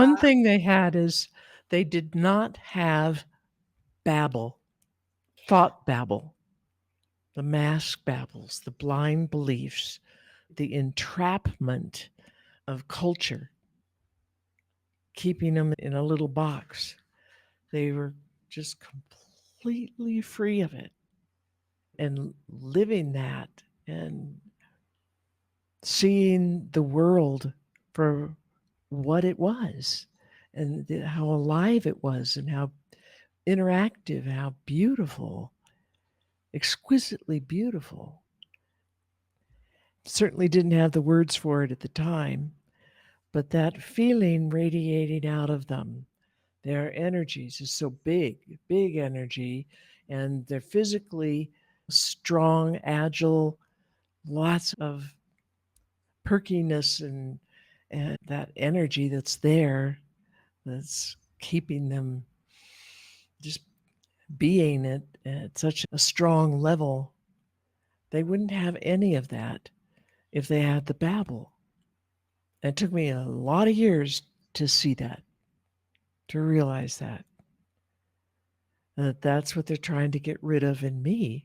One thing they had is they did not have babble, thought babble, the mask babbles, the blind beliefs, the entrapment of culture, keeping them in a little box. They were just completely free of it and living that and seeing the world for what it was and how alive it was and how interactive, how beautiful, exquisitely beautiful. Certainly didn't have the words for it at the time, but that feeling radiating out of them, their energies is so big, big energy, and they're physically strong, agile, lots of perkiness and that energy that's there that's keeping them just being at such a strong level. They wouldn't have any of that if they had the babble. It took me a lot of years to see that, to realize that that's what they're trying to get rid of in me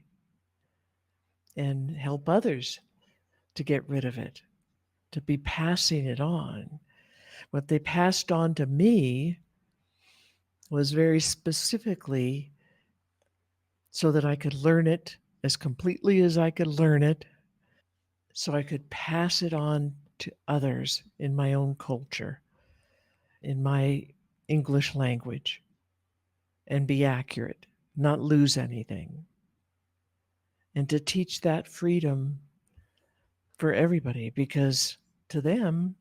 and help others to get rid of it, to be passing it on. What they passed on to me was very specifically so that I could learn it as completely as I could learn it, so I could pass it on to others in my own culture, in my English language, and be accurate, not lose anything, and to teach that freedom for everybody because to them,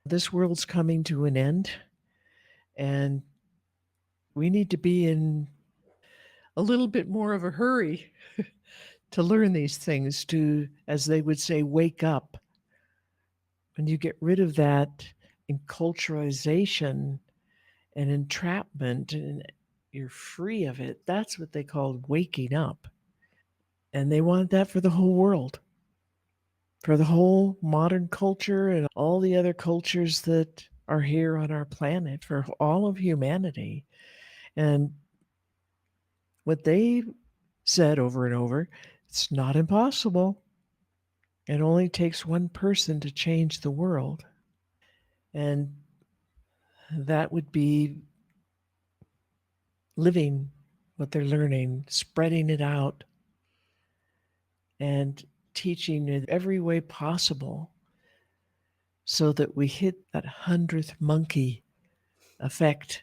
this world's coming to an end and we need to be in a little bit more of a hurry to learn these things, to, as they would say, wake up. When you get rid of that enculturalization and entrapment and you're free of it, that's what they call waking up. And they want that for the whole world, for the whole modern culture and all the other cultures that are here on our planet, for all of humanity. And what they said over and over, it's not impossible. It only takes one person to change the world. And that would be living what they're learning, spreading it out, and teaching in every way possible so that we hit that 100th monkey effect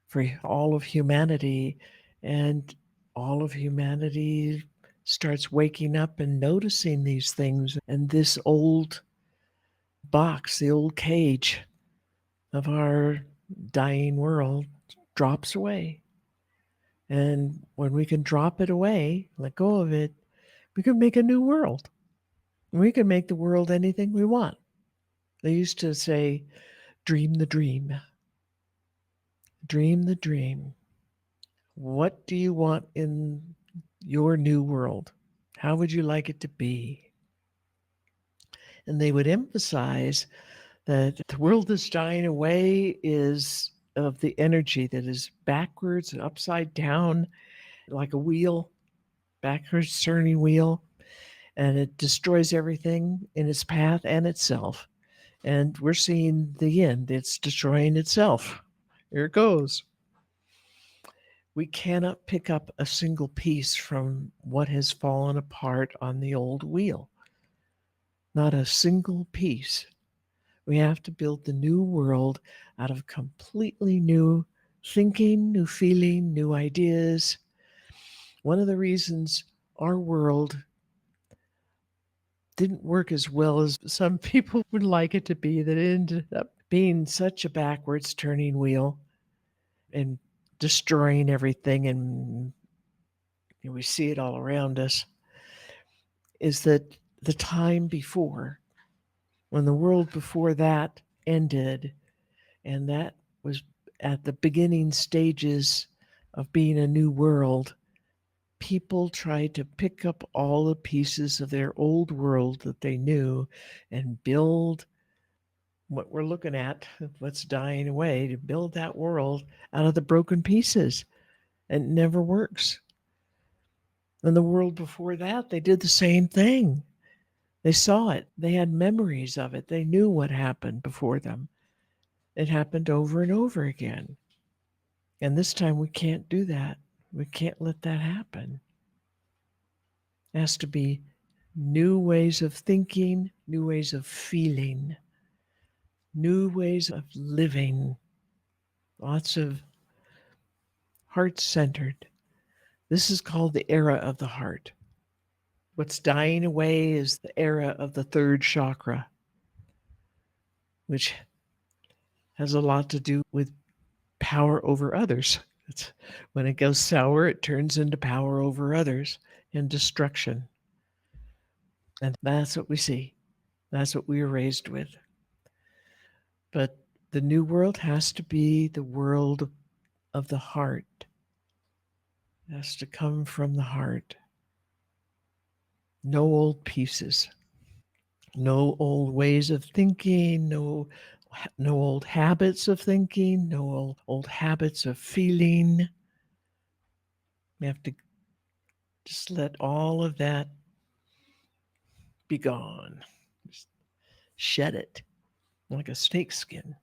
for all of humanity. And all of humanity starts waking up and noticing these things. And this old box, the old cage of our dying world drops away. And when we can drop it away, let go of it, we can make a new world. We can make the world anything we want. They used to say, dream the dream. Dream the dream. What do you want in your new world? How would you like it to be? And they would emphasize that the world that's dying away is of the energy that is backwards and upside down, like a wheel, backwards turning wheel, and it destroys everything in its path and itself. And we're seeing the end. It's destroying itself. Here it goes. We cannot pick up a single piece from what has fallen apart on the old wheel. Not a single piece. We have to build the new world out of completely new thinking, new feeling, new ideas. One of the reasons our world didn't work as well as some people would like it to be, that it ended up being such a backwards turning wheel and destroying everything, and we see it all around us, is that the time before, when the world before that ended, and that was at the beginning stages of being a new world, people tried to pick up all the pieces of their old world that they knew and build what we're looking at, what's dying away, to build that world out of the broken pieces. And it never works. And the world before that, they did the same thing. They saw it. They had memories of it. They knew what happened before them. It happened over and over again. And this time we can't do that. We can't let that happen. It has to be new ways of thinking, new ways of feeling, new ways of living, lots of heart centered. This is called the era of the heart. What's dying away is the era of the third chakra, which has a lot to do with power over others. It's, when it goes sour, it turns into power over others and destruction. And that's what we see. That's what we were raised with. But the new world has to be the world of the heart. It has to come from the heart. No old pieces, no old ways of thinking, no old habits of thinking, no old habits of feeling. We have to just let all of that be gone. Just shed it like a snakeskin.